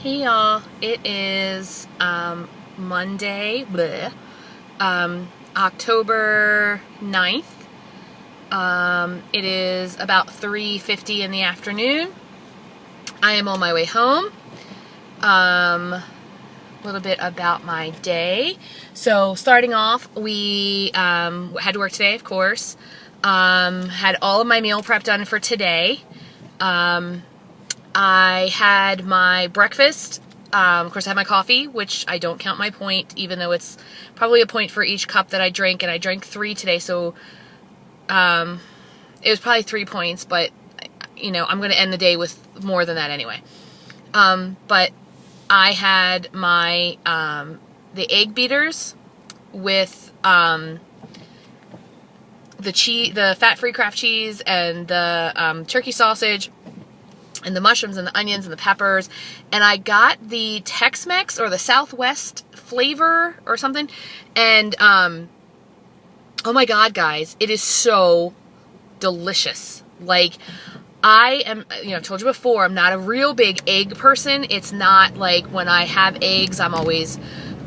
Hey y'all, it is Monday, October 9th. It is about 3:50 in the afternoon. I am on my way home. A little bit about my day. So starting off, we had to work today, of course. Had all of my meal prep done for today. I had my breakfast. Of course, I had my coffee, which I don't count my point, even though it's probably a point for each cup that I drink, and I drank 3 today, so it was probably 3 points, but, you know, I'm going to end the day with more than that anyway. But I had my, the egg beaters with, the fat-free Kraft cheese and the, turkey sausage and the mushrooms and the onions and the peppers, and I got the Tex-Mex or the Southwest flavor or something, and, oh my god, guys, it is so delicious. Like, I am, you know, I've told you before, I'm not a real big egg person. It's not like when I have eggs, I'm always,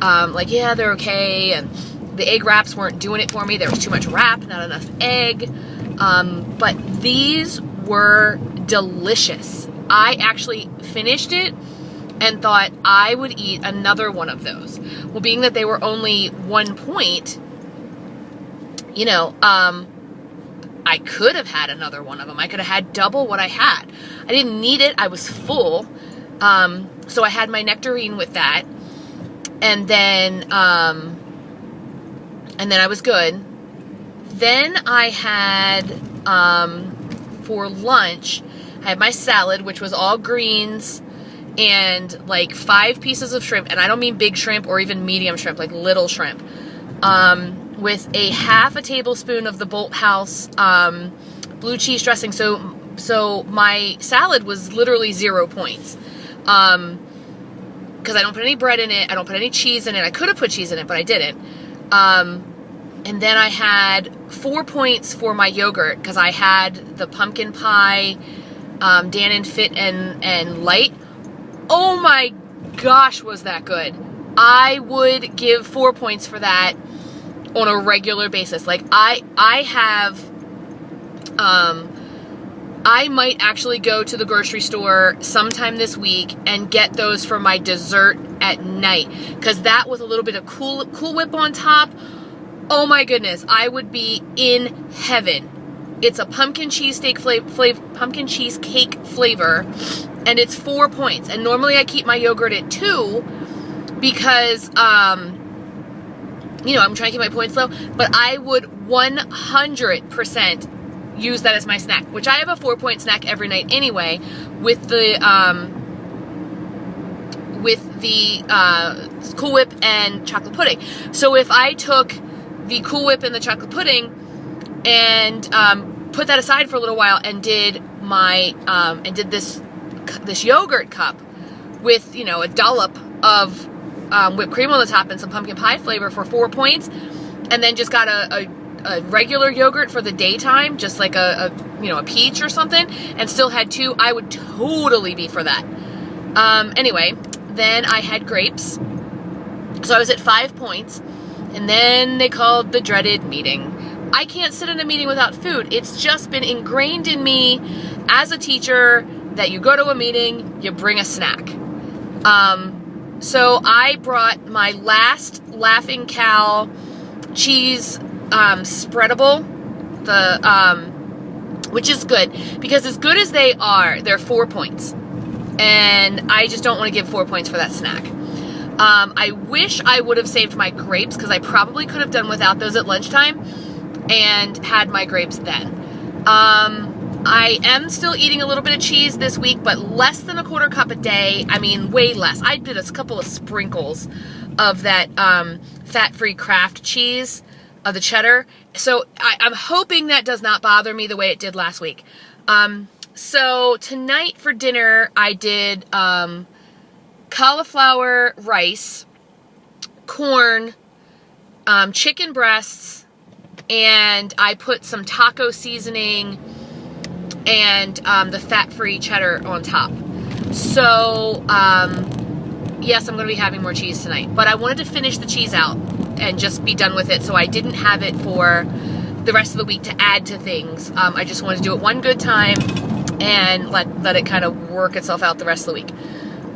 like, yeah, they're okay, and the egg wraps weren't doing it for me. There was too much wrap, not enough egg, but these were delicious. I actually finished it and thought I would eat another one of those. Well, being that they were only 1 point, you know, I could have had another one of them. I could have had double what I had. I didn't need it. I was full. So I had my nectarine with that. And then I was good. Then I had, for lunch, I had my salad, which was all greens and like 5 pieces of shrimp. And I don't mean big shrimp or even medium shrimp, like little shrimp. With a half a tablespoon of the Bolthouse blue cheese dressing. So my salad was literally 0 points. Because I don't put any bread in it. I don't put any cheese in it. I could have put cheese in it, but I didn't. And then I had 4 points for my yogurt because I had the pumpkin pie, Dannon Fit and Light. Oh my gosh, was that good. I would give 4 points for that on a regular basis. Like, I have, I might actually go to the grocery store sometime this week and get those for my dessert at night. Because that with a little bit of Cool Whip on top, oh my goodness, I would be in heaven. It's a pumpkin cheesecake flavor, and it's 4 points. And normally I keep my yogurt at 2 because, you know, I'm trying to keep my points low, but I would 100% use that as my snack, which I have a 4 point snack every night anyway, with the Cool Whip and chocolate pudding. So if I took the Cool Whip and the chocolate pudding and put that aside for a little while and did my this yogurt cup with, you know, a dollop of whipped cream on the top and some pumpkin pie flavor for 4 points, and then just got a regular yogurt for the daytime, just like a peach or something, and still had 2, I would totally be for that. Anyway, then I had grapes, so I was at 5 points, and then they called the dreaded meeting. I can't sit in a meeting without food. It's just been ingrained in me as a teacher that you go to a meeting, you bring a snack. So I brought my last Laughing Cow cheese spreadable, which is good, because as good as they are, they're 4 points, and I just don't want to give 4 points for that snack. I wish I would have saved my grapes, because I probably could have done without those at lunchtime and had my grapes then. I am still eating a little bit of cheese this week, but less than a quarter cup a day. I mean, way less. I did a couple of sprinkles of that fat-free Kraft cheese, of the cheddar. So I'm hoping that does not bother me the way it did last week. So tonight for dinner, I did cauliflower rice, corn, chicken breasts, and I put some taco seasoning and the fat-free cheddar on top. So yes, I'm going to be having more cheese tonight, but I wanted to finish the cheese out and just be done with it, so I didn't have it for the rest of the week to add to things. I just wanted to do it one good time and let it kind of work itself out the rest of the week.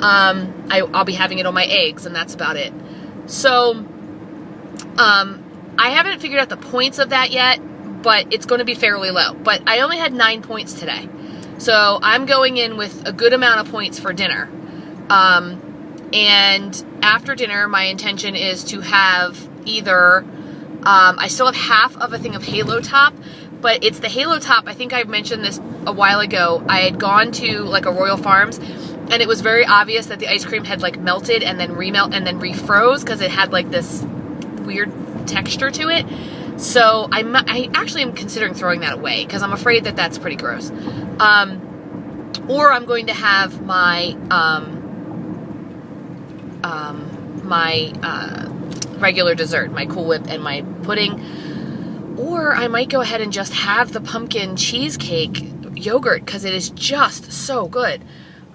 I'll be having it on my eggs, and that's about it. So, I haven't figured out the points of that yet, but it's going to be fairly low. But I only had 9 points today. So I'm going in with a good amount of points for dinner. And after dinner, my intention is to have either, I still have half of a thing of Halo Top, but it's the Halo Top. I think I mentioned this a while ago. I had gone to like a Royal Farms, and it was very obvious that the ice cream had like melted and then remelt and then refroze because it had like this weird texture to it. So I actually am considering throwing that away because I'm afraid that that's pretty gross. Or I'm going to have my regular dessert, my Cool Whip and my pudding. Or I might go ahead and just have the pumpkin cheesecake yogurt because it is just so good.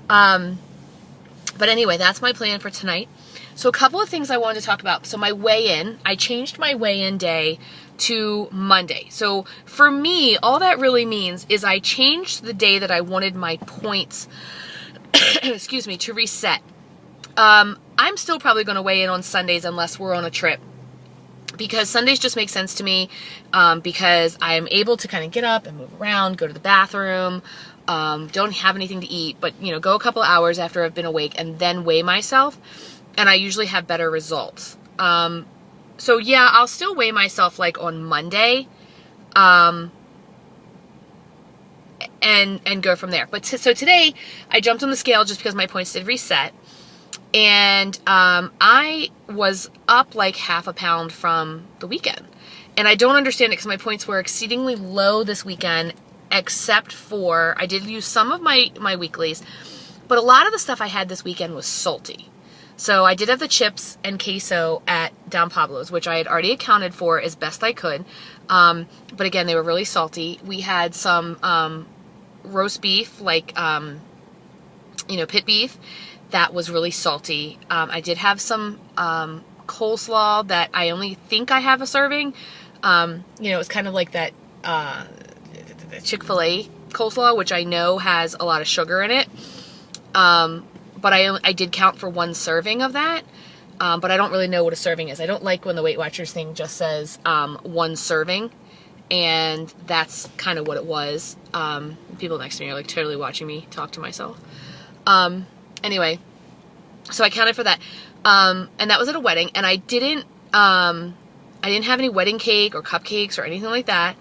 But anyway, that's my plan for tonight. So a couple of things I wanted to talk about. So my weigh-in, I changed my weigh-in day to Monday. So for me, all that really means is I changed the day that I wanted my points, excuse me, to reset. I'm still probably going to weigh in on Sundays unless we're on a trip, because Sundays just make sense to me, because I am able to kind of get up and move around, go to the bathroom, don't have anything to eat, but, you know, go a couple hours after I've been awake and then weigh myself, and I usually have better results. So yeah, I'll still weigh myself like on Monday, and go from there. But so today I jumped on the scale just because my points did reset, and I was up like half a pound from the weekend, and I don't understand it because my points were exceedingly low this weekend, except for I did use some of my weeklies, but a lot of the stuff I had this weekend was salty. So I did have the chips and queso at Don Pablo's, which I had already accounted for as best I could. But again, they were really salty. We had some roast beef, like, pit beef. That was really salty. I did have some coleslaw that I only think I have a serving. It's kind of like that Chick-fil-A coleslaw, which I know has a lot of sugar in it. But I did count for one serving of that, but I don't really know what a serving is. I don't like when the Weight Watchers thing just says one serving, and that's kind of what it was. People next to me are like totally watching me talk to myself. Anyway, so I counted for that, and that was at a wedding, and I didn't have any wedding cake or cupcakes or anything like that.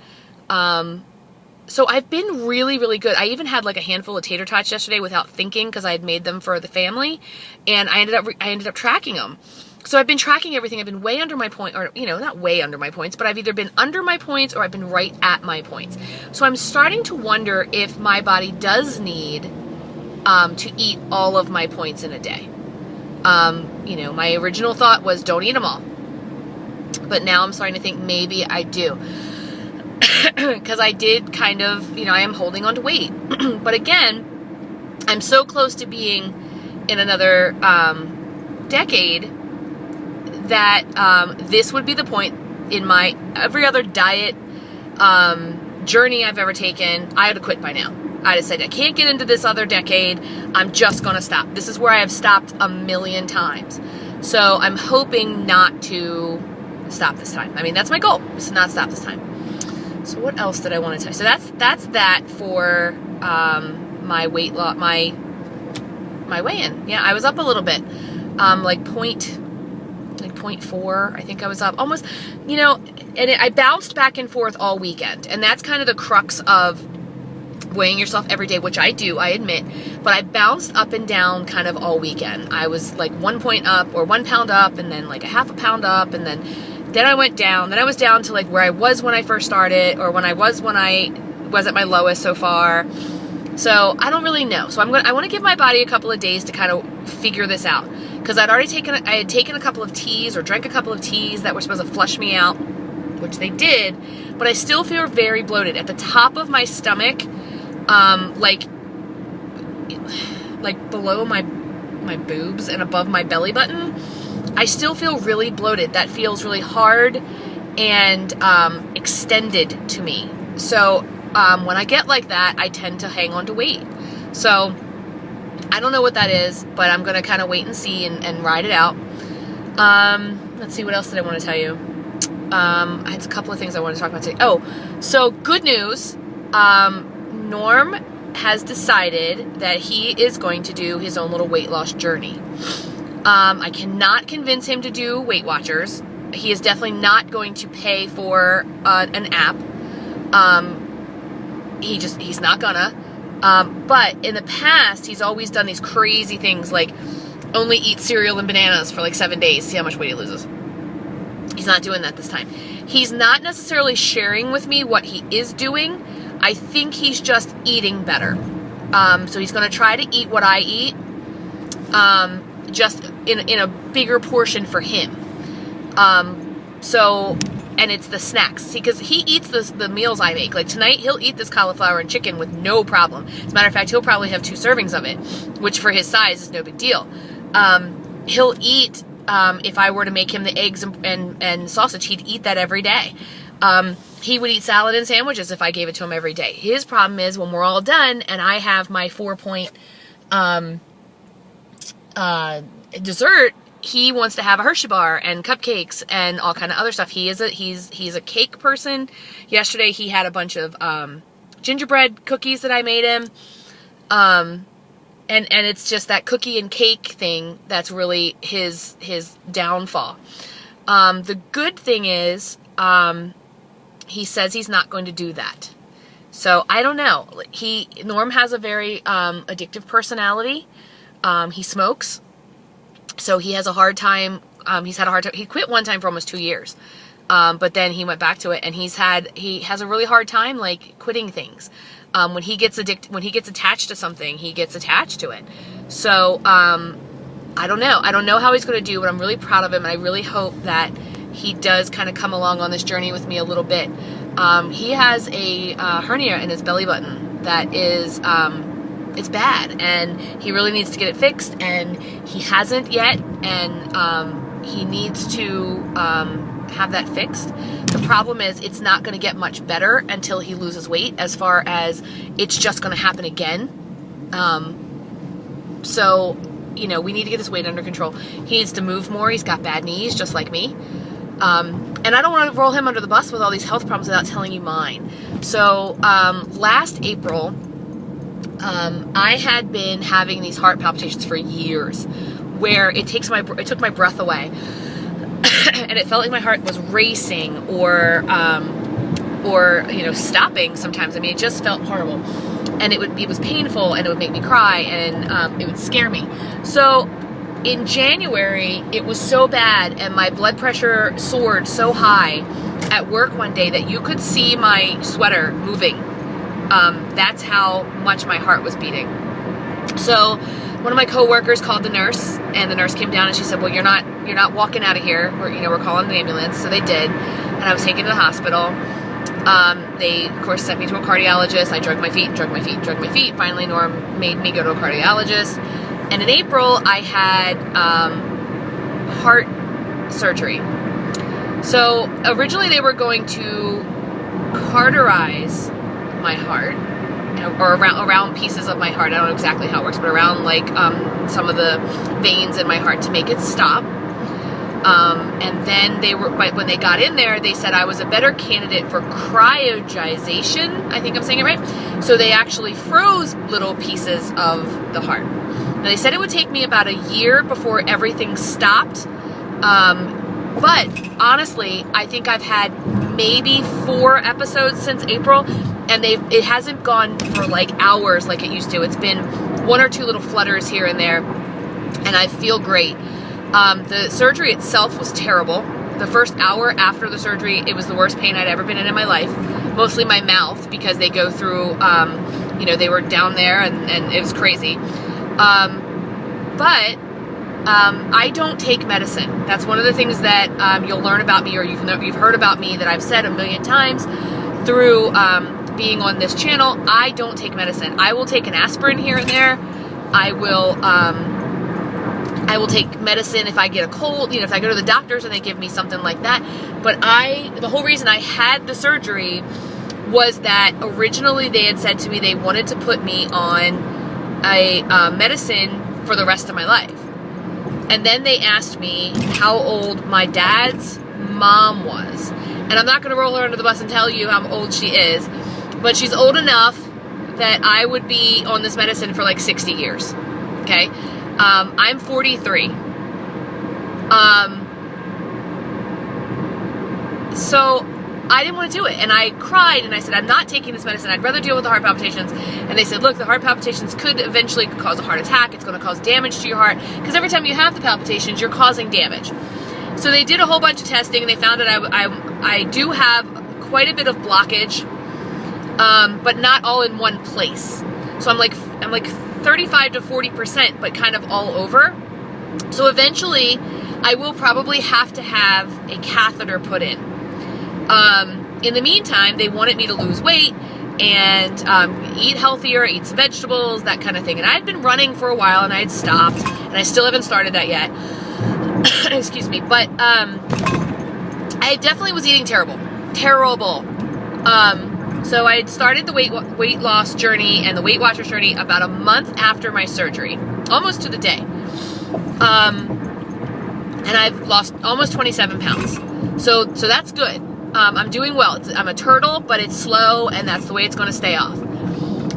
So I've been really, really good. I even had like a handful of tater tots yesterday without thinking because I had made them for the family, and I ended up tracking them. So I've been tracking everything. I've been way under my point, or not way under my points, but I've either been under my points or I've been right at my points. So I'm starting to wonder if my body does need to eat all of my points in a day. My original thought was don't eat them all, but now I'm starting to think maybe I do. Because I did kind of, I am holding on to weight. But again, I'm so close to being in another decade that this would be the point in my every other diet journey I've ever taken. I had to quit by now. I just said, I can't get into this other decade. I'm just going to stop. This is where I have stopped a million times. So I'm hoping not to stop this time. I mean, that's my goal, is to not stop this time. So what else did I want to tell you? So that's that for my weight loss, my weigh-in. Yeah, I was up a little bit, like 0.4. I think I was up almost, and I bounced back and forth all weekend, and that's kind of the crux of weighing yourself every day, which I do, I admit, but I bounced up and down kind of all weekend. I was like 1 point up or 1 pound up, and then like a half a pound up, and then I went down. Then I was down to like where I was when I first started, or when I was at my lowest so far. So I don't really know. So I want to give my body a couple of days to kind of figure this out, because I had taken a couple of teas or drank a couple of teas that were supposed to flush me out, which they did, but I still feel very bloated at the top of my stomach, like below my my boobs and above my belly button, I still feel really bloated. That feels really hard and extended to me. So when I get like that, I tend to hang on to weight. So I don't know what that is, but I'm going to kind of wait and see and ride it out. Let's see, what else did I want to tell you? I had a couple of things I wanted to talk about today. Oh, so good news. Norm has decided that he is going to do his own little weight loss journey. I cannot convince him to do Weight Watchers. He is definitely not going to pay for an app. He's not gonna. But in the past, he's always done these crazy things like only eat cereal and bananas for like 7 days, see how much weight he loses. He's not doing that this time. He's not necessarily sharing with me what he is doing. I think he's just eating better. So he's going to try to eat what I eat, just in a bigger portion for him. And it's the snacks. See, because he eats the meals I make. Like tonight, he'll eat this cauliflower and chicken with no problem. As a matter of fact, he'll probably have 2 servings of it, which for his size is no big deal. He'll eat, if I were to make him the eggs and sausage, he'd eat that every day. He would eat salad and sandwiches if I gave it to him every day. His problem is when we're all done and I have my 4-point dessert, he wants to have a Hershey bar and cupcakes and all kind of other stuff. He's a cake person. Yesterday he had a bunch of gingerbread cookies that I made him. And it's just that cookie and cake thing that's really his downfall. The good thing is, he says he's not going to do that. So I don't know. Norm has a very addictive personality. He smokes. So he has a hard time. He's had a hard time. He quit one time for almost 2 years. But then he went back to it, and he has a really hard time like quitting things. When he gets attached to something, he gets attached to it. So I don't know. I don't know how he's going to do, but I'm really proud of him, and I really hope that he does kind of come along on this journey with me a little bit. He has a hernia in his belly button that is it's bad, and he really needs to get it fixed, and he hasn't yet, and he needs to have that fixed. The problem is it's not going to get much better until he loses weight, as far as it's just going to happen again. So, we need to get his weight under control. He needs to move more. He's got bad knees, just like me. And I don't want to roll him under the bus with all these health problems without telling you mine. So, last April, I had been having these heart palpitations for years, where it took my breath away. And it felt like my heart was racing or stopping sometimes. I mean, it just felt horrible, and it was painful, and it would make me cry, and it would scare me. So in January, it was so bad, and my blood pressure soared so high at work one day that you could see my sweater moving. That's how much my heart was beating. So one of my coworkers called the nurse, and the nurse came down and she said, "Well, you're not walking out of here. We're calling an ambulance." So they did, and I was taken to the hospital. They of course sent me to a cardiologist. I drug my feet. Finally, Norm made me go to a cardiologist. And in April, I had heart surgery. So originally they were going to cauterize my heart, or around pieces of my heart. I don't know exactly how it works, but around like some of the veins in my heart to make it stop. And then when they got in there, they said I was a better candidate for cryogization. I think I'm saying it right. So they actually froze little pieces of the heart. Now they said it would take me about a year before everything stopped. But honestly, I think I've had maybe 4 episodes since April, and it hasn't gone for like hours like it used to. It's been 1 or 2 little flutters here and there, and I feel great. The surgery itself was terrible. The first hour after the surgery, it was the worst pain I'd ever been in my life. Mostly my mouth, because they go through, they were down there, and it was crazy. But I don't take medicine. That's one of the things that you'll learn about me, or you've heard about me, that I've said a million times through being on this channel. I don't take medicine. I will take an aspirin here and there. I will I will take medicine if I get a cold, if I go to the doctors and they give me something like that. But the whole reason I had the surgery was that originally they had said to me they wanted to put me on a medicine for the rest of my life. And then they asked me how old my dad's mom was. And I'm not going to roll her under the bus and tell you how old she is, but she's old enough that I would be on this medicine for like 60 years. Okay? I'm 43. So I didn't want to do it. And I cried and I said, I'm not taking this medicine. I'd rather deal with the heart palpitations. And they said, look, the heart palpitations could eventually cause a heart attack. It's going to cause damage to your heart. Because every time you have the palpitations, you're causing damage. So they did a whole bunch of testing and they found that I do have quite a bit of blockage, but not all in one place. So I'm like 35 to 40%, but kind of all over. So eventually I will probably have to have a catheter put in. In the meantime, they wanted me to lose weight and eat healthier, eat some vegetables, that kind of thing. And I had been running for a while and I had stopped, and I still haven't started that yet. Excuse me. But I definitely was eating terrible. So I had started the weight loss journey and the Weight Watchers journey about a month after my surgery, almost to the day. And I've lost almost 27 pounds. So that's good. I'm doing well. I'm a turtle, but it's slow, and that's the way it's going to stay off.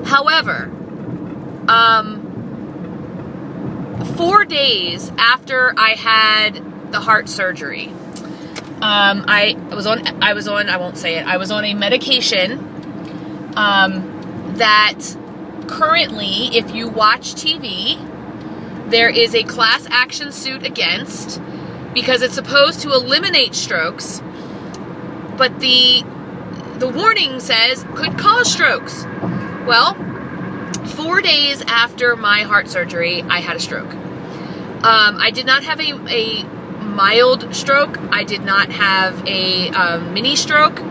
However, 4 days after I had the heart surgery, I was on a medication that currently, if you watch TV, there is a class action suit against, because it's supposed to eliminate strokes, but the warning says could cause strokes. Well, 4 days after my heart surgery, I had a stroke. I did not have a mild stroke. I did not have a mini stroke.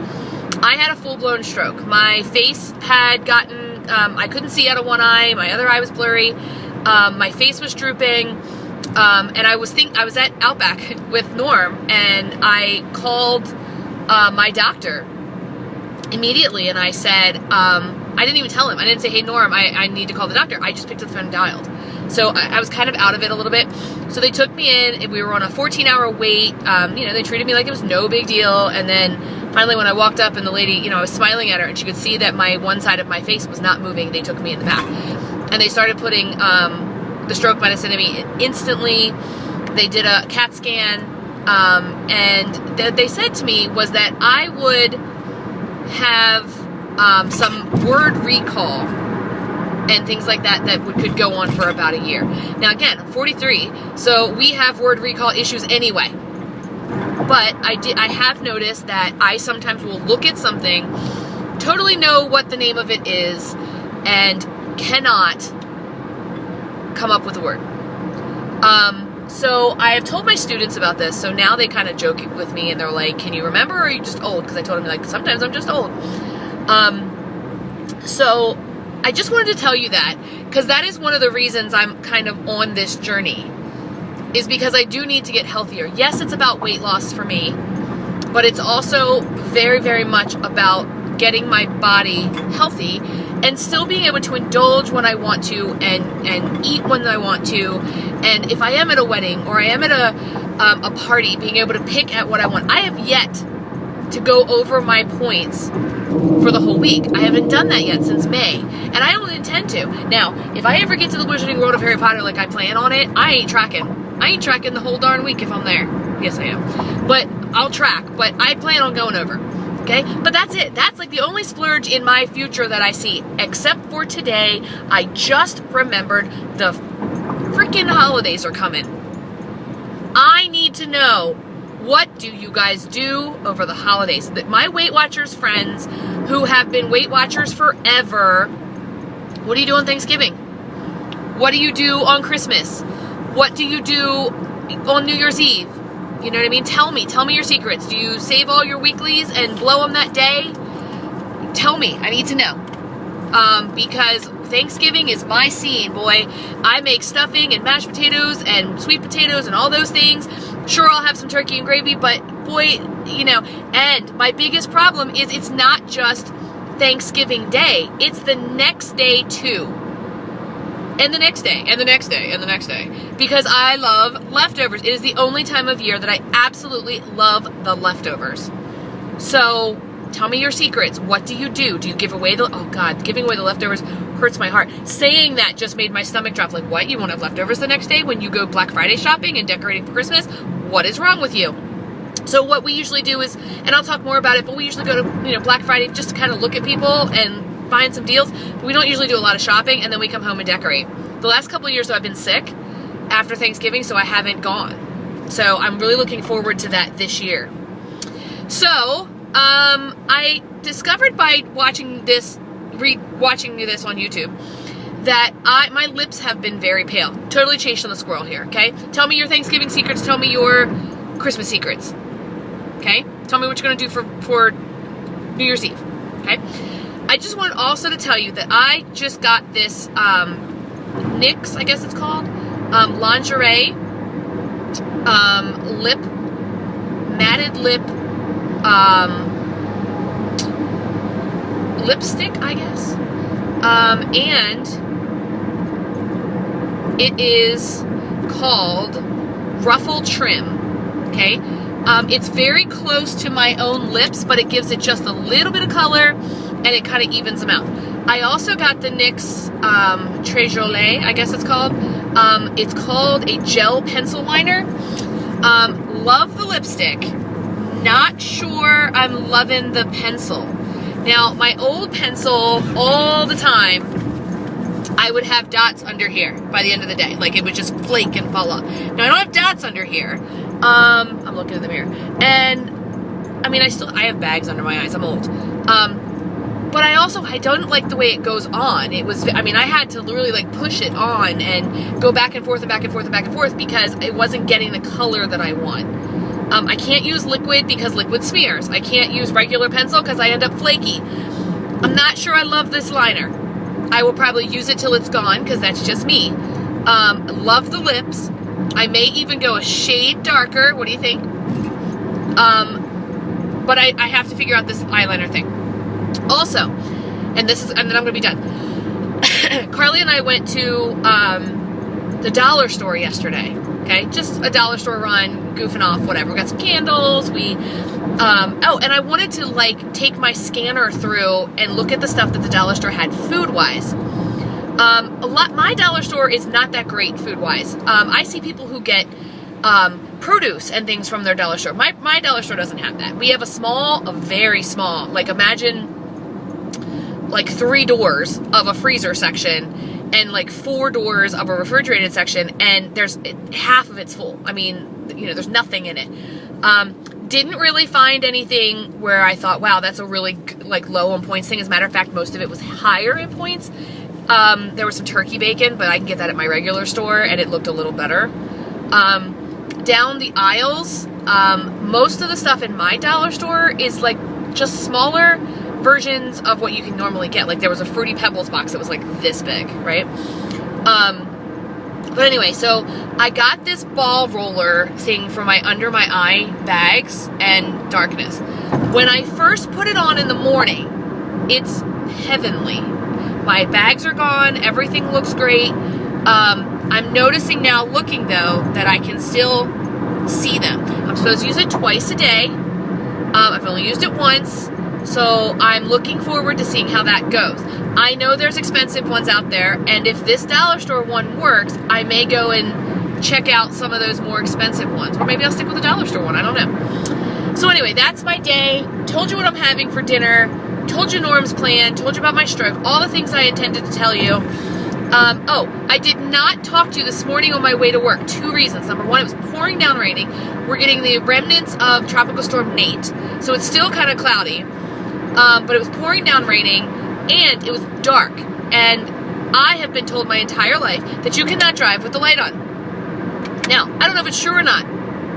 I had a full-blown stroke. My face had gotten, I couldn't see out of one eye. My other eye was blurry. My face was drooping. And I was at Outback with Norm, and I called my doctor immediately, and I said, I didn't even tell him. I didn't say, hey, Norm, I need to call the doctor. I just picked up the phone and dialed. So I was kind of out of it a little bit. So they took me in, and we were on a 14-hour wait. They treated me like it was no big deal. And then finally when I walked up and the lady, I was smiling at her, and she could see that my one side of my face was not moving, they took me in the back. And they started putting the stroke medicine in me instantly. They did a CAT scan. And what they said to me was that I would have some word recall and things like that could go on for about a year. Now again, I'm 43, so we have word recall issues anyway. But I have noticed that I sometimes will look at something, totally know what the name of it is, and cannot come up with a word. So I have told my students about this, so now they kind of joke with me, and they're like, can you remember, or are you just old? Because I told them, like, sometimes I'm just old. So I just wanted to tell you that, because that is one of the reasons I'm kind of on this journey, is because I do need to get healthier. Yes, it's about weight loss for me, but it's also very, very much about getting my body healthy and still being able to indulge when I want to and eat when I want to. And if I am at a wedding or I am at a party, being able to pick at what I want. I have yet to go over my points for the whole week. I haven't done that yet since May, and I don't intend to. Now, if I ever get to the Wizarding World of Harry Potter like I plan on it, I ain't tracking the whole darn week if I'm there. Yes, I am. But I'll track, but I plan on going over. Okay? But that's it. That's like the only splurge in my future that I see, except for today. I just remembered the freaking holidays are coming. I need to know, what do you guys do over the holidays? My Weight Watchers friends who have been Weight Watchers forever, what do you do on Thanksgiving? What do you do on Christmas? What do you do on New Year's Eve? You know what I mean? Tell me your secrets. Do you save all your weeklies and blow them that day? Tell me. I need to know. Because Thanksgiving is my scene, boy. I make stuffing and mashed potatoes and sweet potatoes and all those things. Sure, I'll have some turkey and gravy, but boy, you know, and my biggest problem is it's not just Thanksgiving Day. It's the next day too. And the next day, and the next day, and the next day. Because I love leftovers. It is the only time of year that I absolutely love the leftovers. So, tell me your secrets. What do you do? Do you give away the... Oh, God. Giving away the leftovers hurts my heart. Saying that just made my stomach drop. Like, what? You won't have leftovers the next day when you go Black Friday shopping and decorating for Christmas? What is wrong with you? So what we usually do is... And I'll talk more about it, but we usually go to, you know, Black Friday just to kind of look at people and find some deals. But we don't usually do a lot of shopping, and then we come home and decorate. The last couple of years, though, I've been sick after Thanksgiving, so I haven't gone. So I'm really looking forward to that this year. So... I discovered by watching this on YouTube that my lips have been very pale. Totally chasing the squirrel here, okay? Tell me your Thanksgiving secrets. Tell me your Christmas secrets, okay? Tell me what you're going to do for New Year's Eve, okay? I just wanted also to tell you that I just got this NYX, I guess it's called, lingerie, matted lip, lipstick, I guess, and it is called Ruffle Trim, okay? It's very close to my own lips, but it gives it just a little bit of color, and it kind of evens them out. I also got the NYX Trèjolais, I guess it's called. It's called a gel pencil liner. Love the lipstick. Not sure I'm loving the pencil. Now, my old pencil, all the time, I would have dots under here by the end of the day. Like, it would just flake and fall off. Now, I don't have dots under here. I'm looking in the mirror. And, I mean, I have bags under my eyes. I'm old. But I don't like the way it goes on. I had to really, like, push it on and go back and forth and back and forth and back and forth because it wasn't getting the color that I want. I can't use liquid because liquid smears. I can't use regular pencil because I end up flaky. I'm not sure I love this liner. I will probably use it till it's gone because that's just me. Love the lips. I may even go a shade darker. What do you think? But I have to figure out this eyeliner thing. Also, and then I'm going to be done. Carly and I went to the dollar store yesterday. Okay, just a dollar store run, goofing off, whatever. We got some candles. And I wanted to like take my scanner through and look at the stuff that the dollar store had food-wise. My dollar store is not that great food-wise. I see people who get produce and things from their dollar store. My dollar store doesn't have that. We have a very small, like imagine like 3 doors of a freezer section and like 4 doors of a refrigerated section, and there's half of it's full. I mean, you know, there's nothing in it. Didn't really find anything where I thought, wow, that's a really like low on points thing. As a matter of fact, most of it was higher in points. There was some turkey bacon, but I can get that at my regular store, and it looked a little better. Down the aisles, most of the stuff in my dollar store is like just smaller versions of what you can normally get. Like there was a Fruity Pebbles box that was like this big, right? But anyway, so I got this ball roller thing for my under my eye bags and darkness. When I first put it on in the morning, it's heavenly. My bags are gone, everything looks great. I'm noticing now, looking though, that I can still see them. I'm supposed to use it twice a day. I've only used it once. So I'm looking forward to seeing how that goes. I know there's expensive ones out there, and if this dollar store one works, I may go and check out some of those more expensive ones. Or maybe I'll stick with the dollar store one, I don't know. So anyway, that's my day. Told you what I'm having for dinner. Told you Norm's plan. Told you about my stroke. All the things I intended to tell you. I did not talk to you this morning on my way to work. 2 reasons. Number 1, it was pouring down raining. We're getting the remnants of Tropical Storm Nate. So it's still kind of cloudy. But it was pouring down raining, and it was dark. And I have been told my entire life that you cannot drive with the light on. Now, I don't know if it's true or not.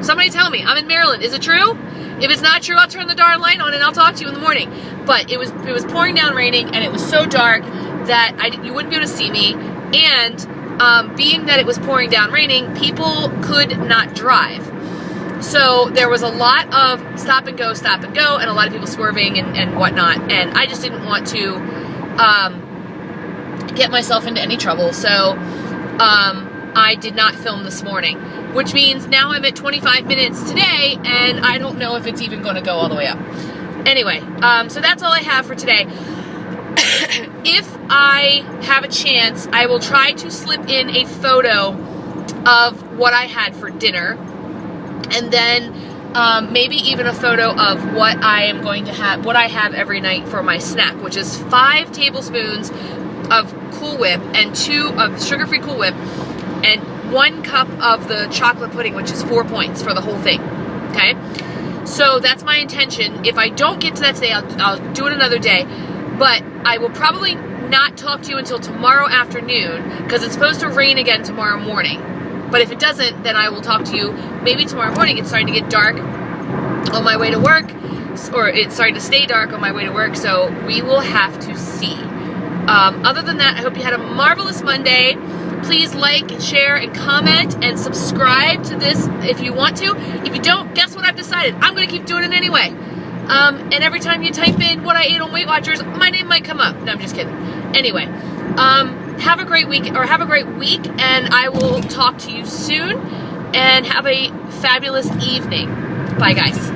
Somebody tell me. I'm in Maryland. Is it true? If it's not true, I'll turn the darn light on and I'll talk to you in the morning. But it was pouring down raining, and it was so dark that you wouldn't be able to see me, and being that it was pouring down raining, people could not drive. So there was a lot of stop and go, and a lot of people swerving and whatnot, and I just didn't want to get myself into any trouble, so I did not film this morning, which means now I'm at 25 minutes today, and I don't know if it's even going to go all the way up. Anyway, so that's all I have for today. If I have a chance, I will try to slip in a photo of what I had for dinner, and then maybe even a photo of what I am going to have, what I have every night for my snack, which is 5 tablespoons of Cool Whip and 2 of sugar-free Cool Whip, and 1 cup of the chocolate pudding, which is 4 points for the whole thing. Okay, so that's my intention. If I don't get to that today, I'll do it another day, but I will probably not talk to you until tomorrow afternoon, because it's supposed to rain again tomorrow morning. But if it doesn't, then I will talk to you maybe tomorrow morning. It's starting to get dark on my way to work, or it's starting to stay dark on my way to work, so we will have to see. Other than that, I hope you had a marvelous Monday. Please like, share, and comment, and subscribe to this if you want to. If you don't, guess what I've decided? I'm going to keep doing it anyway. And every time you type in what I ate on Weight Watchers, my name might come up. No, I'm just kidding. Anyway, have a great week, or have a great week, and I will talk to you soon, and have a fabulous evening. Bye, guys.